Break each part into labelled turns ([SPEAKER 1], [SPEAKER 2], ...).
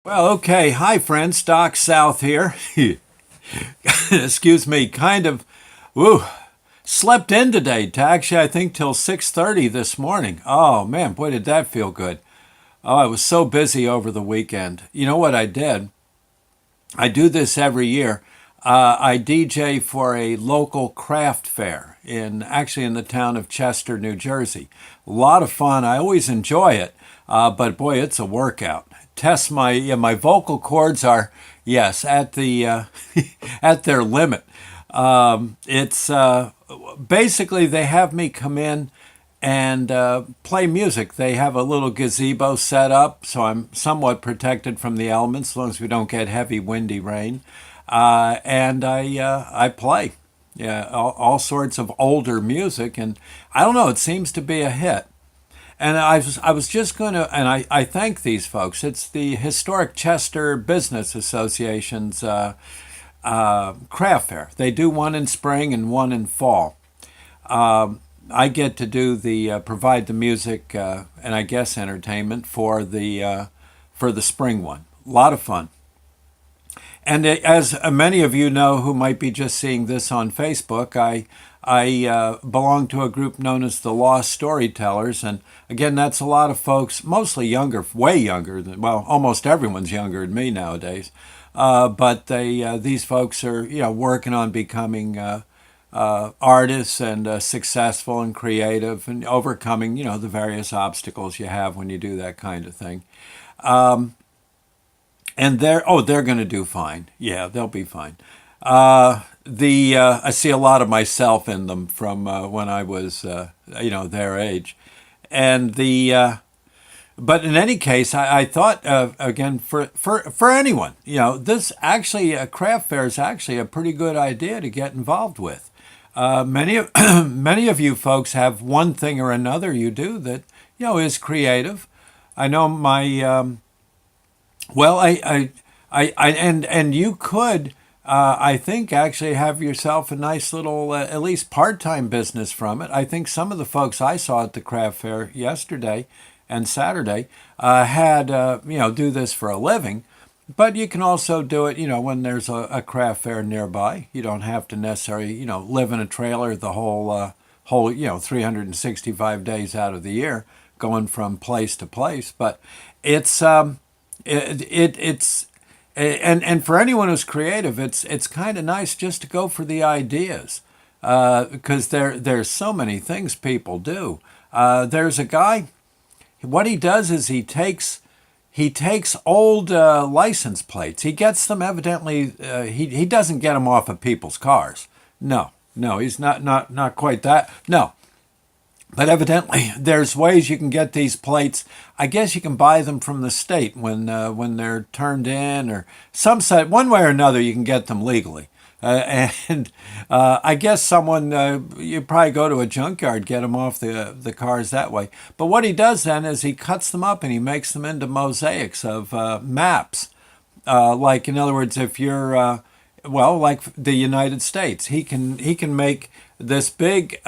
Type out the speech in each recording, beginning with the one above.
[SPEAKER 1] Well, okay. Hi, friends. Doc South here. Excuse me. Woo, slept in today. Actually, I think till 6:30 this morning. Oh man, boy, did that feel good. Oh, I was so busy over the weekend. You know what I did? I do this every year. I DJ for a local craft fair in the town of Chester, New Jersey. A lot of fun. I always enjoy it, but boy, it's a workout. Test my vocal cords are yes at the at their limit. It's basically they have me come in and play music. They have a little gazebo set up, so I'm somewhat protected from the elements as long as we don't get heavy, windy rain. And I play, yeah, all sorts of older music, and I don't know. It seems to be a hit. And I was just going to, and I thank these folks. It's the Historic Chester Business Association's craft fair. They do one in spring and one in fall. I get to do the provide the music and I guess entertainment for the spring one. A lot of fun. And as many of you know who might be just seeing this on Facebook, I belong to a group known as the Lost Storytellers, and again, that's a lot of folks, mostly younger, way younger than well, almost everyone's younger than me nowadays. But these folks are working on becoming artists and successful and creative and overcoming the various obstacles you have when you do that kind of thing. And they're going to do fine. Yeah, they'll be fine. The I see a lot of myself in them from when I was their age, and the but in any case, I thought again for anyone, this actually a craft fair is actually a pretty good idea to get involved with. Many of many of you folks have one thing or another you do that is creative. I know my well, and you could, I think, actually have yourself a nice little, at least part-time business from it. I think some of the folks I saw at the craft fair yesterday and Saturday had, do this for a living. But you can also do it, when there's a craft fair nearby. You don't have to necessarily, live in a trailer the whole 365 days out of the year, going from place to place. But it's it's and for anyone who's creative, it's kind of nice just to go for the ideas because there's so many things people do. There's a guy. What he does is he takes old license plates. He gets them evidently. He doesn't get them off of people's cars. No, no, he's not quite that. No, but evidently, there's ways you can get these plates. I guess you can buy them from the state when they're turned in, or some site. One way or another, you can get them legally. And I guess someone you probably go to a junkyard, get them off the cars that way. But what he does then is he cuts them up and he makes them into mosaics of maps. Like in other words, if you're like the United States, he can make this big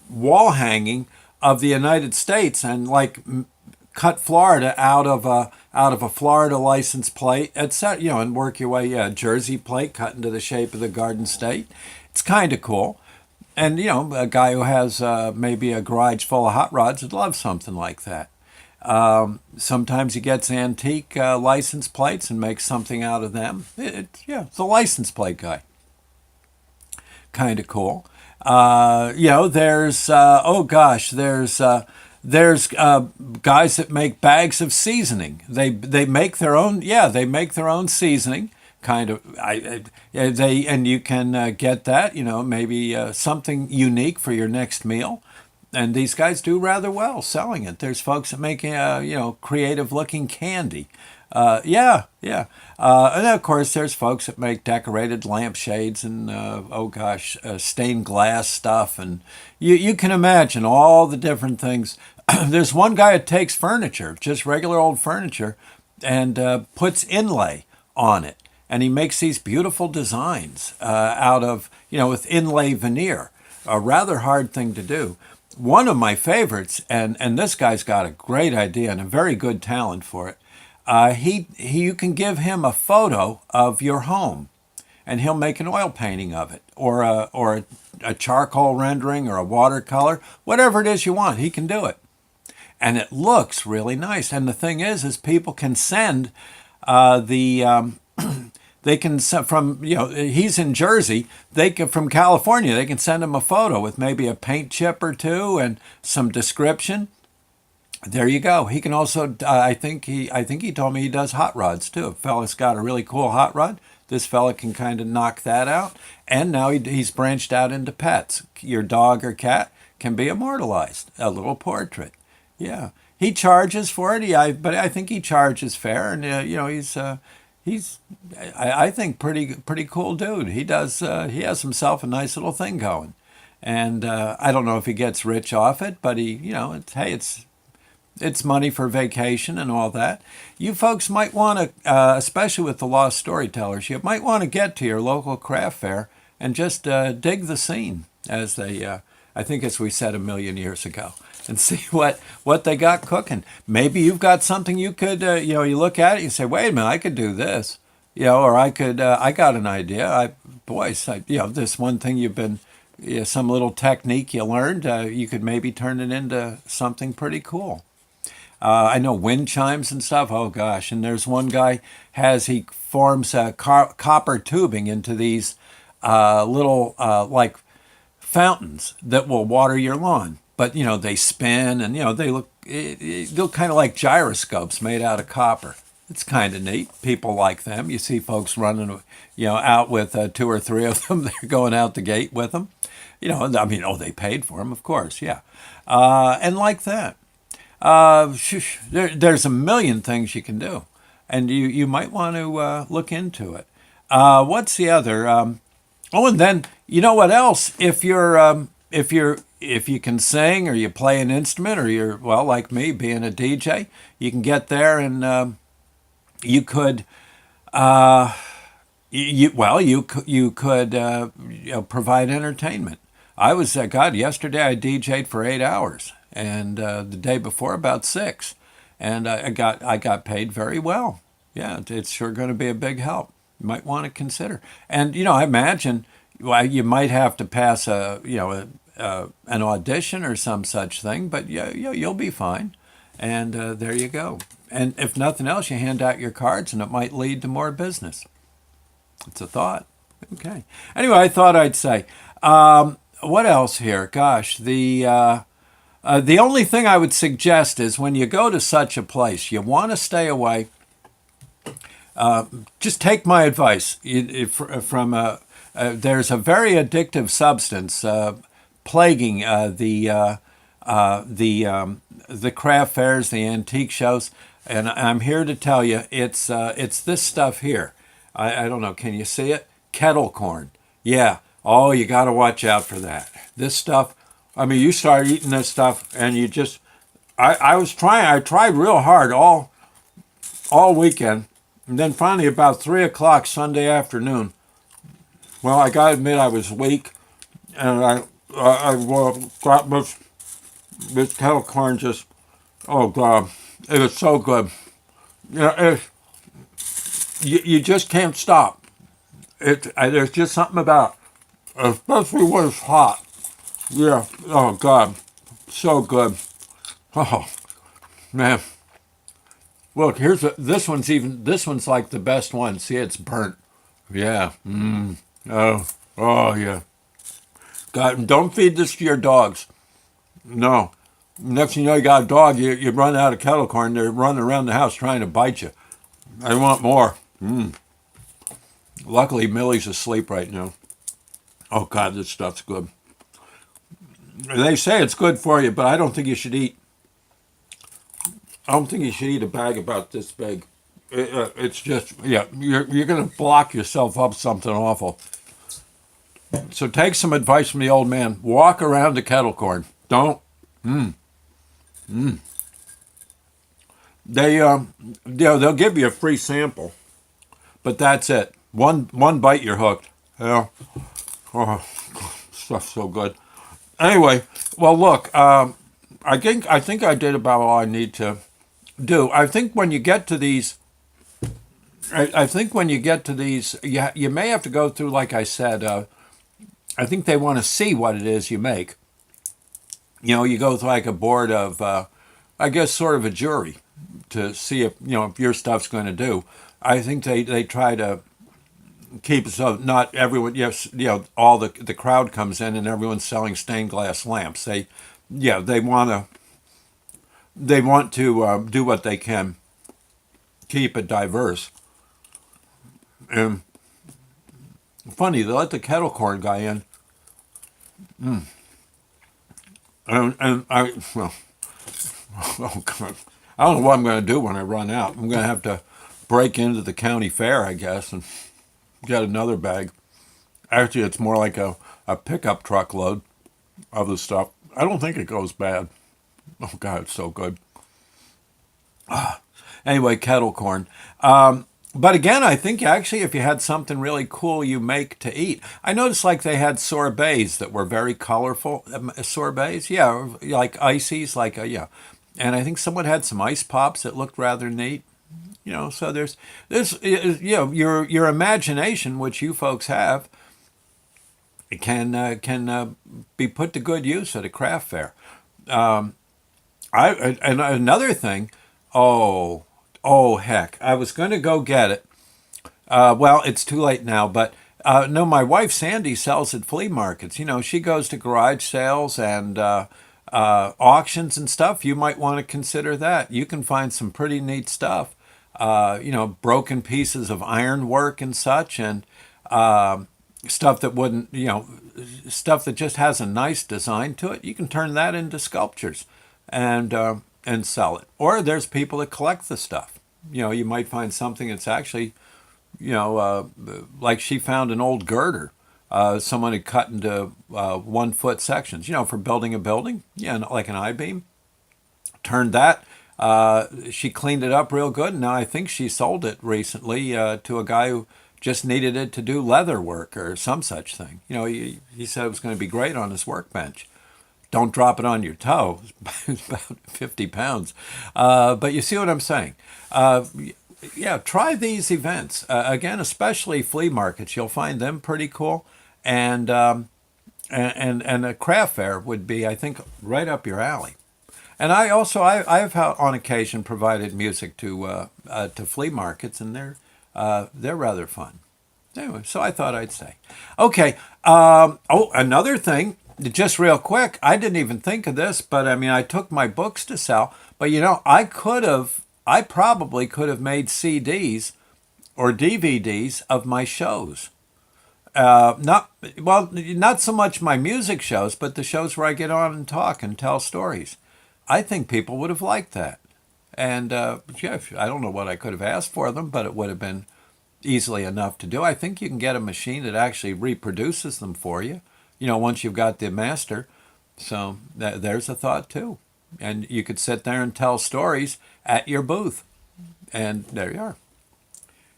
[SPEAKER 1] wall hanging of the United States and like cut Florida out of a Florida license plate, etc. And work your way, Jersey plate cut into the shape of the Garden State. It's kind of cool. And a guy who has maybe a garage full of hot rods would love something like that. Sometimes he gets antique license plates and makes something out of them. It's a license plate guy. Kind of cool. There's guys that make bags of seasoning. They make their own. Yeah, they make their own seasoning. Kind of. They and you can get that. Maybe something unique for your next meal. And these guys do rather well selling it. There's folks that make creative looking candy. Yeah. And of course, there's folks that make decorated lampshades and stained glass stuff, and you can imagine all the different things. There's one guy that takes furniture, just regular old furniture, and puts inlay on it, and he makes these beautiful designs out of with inlay veneer. A rather hard thing to do. One of my favorites, and this guy's got a great idea and a very good talent for it. you can give him a photo of your home, and he'll make an oil painting of it, or a charcoal rendering, or a watercolor, whatever it is you want. He can do it, and it looks really nice. And the thing is people can send they can send from, he's in Jersey. They can, from California, they can send him a photo with maybe a paint chip or two and some description. There you go. He can also, I think he told me he does hot rods too. If a fella's got a really cool hot rod, this fella can kind of knock that out. And now he's branched out into pets. Your dog or cat can be immortalized, a little portrait. Yeah, he charges for it. But I think he charges fair, and he's I think pretty cool dude. He he has himself a nice little thing going, and I don't know if he gets rich off it, but it's money for vacation and all that. You folks might want to, especially with the lost storytellers, you might want to get to your local craft fair and just dig the scene, as I think as we said a million years ago, and see what they got cooking. Maybe you've got something you could, you look at it, you say, wait a minute, I could do this, or I got an idea. This one thing you've been, some little technique you learned, you could maybe turn it into something pretty cool. I know wind chimes and stuff. Oh gosh! And there's one guy he forms copper tubing into these little like fountains that will water your lawn. But they spin, and they look kind of like gyroscopes made out of copper. It's kind of neat. People like them. You see folks running, out with two or three of them. They're going out the gate with them. They paid for them, of course, yeah. And like that. There's a million things you can do, and you might want to look into it. What's the other? And then you know what else? If you can sing, or you play an instrument, or you're like me, being a DJ, you can get there, and you could you could provide entertainment. I was yesterday I DJ'd for 8 hours. And the day before about 6, and I got paid very well. Yeah, it's sure going to be a big help. You might want to consider. And I imagine you might have to pass an audition or some such thing, but you'll be fine. And there you go. And if nothing else, you hand out your cards, and it might lead to more business. It's a thought. Okay. Anyway, I thought I'd say, what else here? Gosh, the only thing I would suggest is when you go to such a place, you want to stay away. Just take my advice. There's a very addictive substance plaguing the craft fairs, the antique shows, and I'm here to tell you it's this stuff here. I don't know. Can you see it? Kettle corn. Yeah. Oh, you got to watch out for that. This stuff. You start eating this stuff, and you just, I tried real hard all weekend, and then finally about 3 o'clock Sunday afternoon, I gotta admit I was weak, and I got this kettle corn just, oh God, it was so good. You just can't stop. There's just something about it, especially when it's hot. Yeah. Oh God, so good. Oh man. Look, this one's like the best one. See, it's burnt. Yeah. Oh yeah. God, and don't feed this to your dogs. No. Next thing you know, you got a dog. You run out of kettle corn. They're running around the house trying to bite you. I want more. Luckily, Millie's asleep right now. Oh God, this stuff's good. They say it's good for you, but I don't think you should eat. I don't think you should eat a bag about this big. It's just, you're going to block yourself up something awful. So take some advice from the old man. Walk around the kettle corn. Don't. They'll give you a free sample, but that's it. One bite, you're hooked. Yeah. Oh, stuff's so good. Anyway, well, look, I think I did about all I need to do. I think when you get to these, I think when you get to these, you may have to go through, like I said, I think they want to see what it is you make. You know, you go through like a board of, I guess, sort of a jury to see if, you know, if your stuff's going to do. I think they try to keep it so not everyone, yes, you know, all the crowd comes in and everyone's selling stained glass lamps. Yeah, they want to do what they can, keep it diverse. And funny, they let the kettle corn guy in, and I, well, oh God, I don't know what I'm going to do when I run out. I'm going to have to break into the county fair, I guess, and get another bag. Actually, it's more like a pickup truckload of the stuff. I don't think it goes bad. Oh God, it's so good. Anyway, kettle corn. But again, I think actually if you had something really cool you make to eat, I noticed like they had sorbets that were very colorful. Sorbets, yeah, like ices, like yeah. And I think someone had some ice pops that looked rather neat. You know, so there's you know your imagination, which you folks have, it can be put to good use at a craft fair. And another thing, oh oh heck, I was going to go get it. Well, it's too late now, but no, my wife Sandy sells at flea markets. You know, she goes to garage sales and auctions and stuff. You might want to consider that. You can find some pretty neat stuff. You know, broken pieces of ironwork and such, and stuff that wouldn't, you know, stuff that just has a nice design to it. You can turn that into sculptures, and sell it. Or there's people that collect the stuff. You know, you might find something that's actually, you know, like she found an old girder. Someone had cut into 1 foot sections, you know, for building a building. Yeah, like an I-beam. Turned that. She cleaned it up real good. And now I think she sold it recently to a guy who just needed it to do leather work or some such thing. You know, he said it was going to be great on his workbench. Don't drop it on your toe. It's about 50 pounds. But you see what I'm saying? Yeah, try these events. Again, especially flea markets. You'll find them pretty cool. And, and a craft fair would be, I think, right up your alley. And I've on occasion provided music to flea markets, and they're rather fun. Anyway, so I thought I'd say, okay. Oh, another thing, just real quick. I didn't even think of this, but I mean, I took my books to sell. But you know, I probably could have made CDs or DVDs of my shows. Not well, not so much my music shows, but the shows where I get on and talk and tell stories. I think people would have liked that. And yeah, I don't know what I could have asked for them, but it would have been easily enough to do. I think you can get a machine that actually reproduces them for you, you know, once you've got the master. So there's a thought too. And you could sit there and tell stories at your booth. And there you are.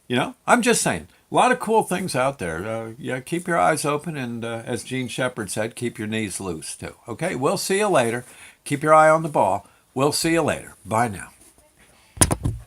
[SPEAKER 1] You know, I'm just saying, a lot of cool things out there. Yeah, keep your eyes open, and as Gene Shepard said, keep your knees loose too. Okay, we'll see you later. Keep your eye on the ball. We'll see you later. Bye now.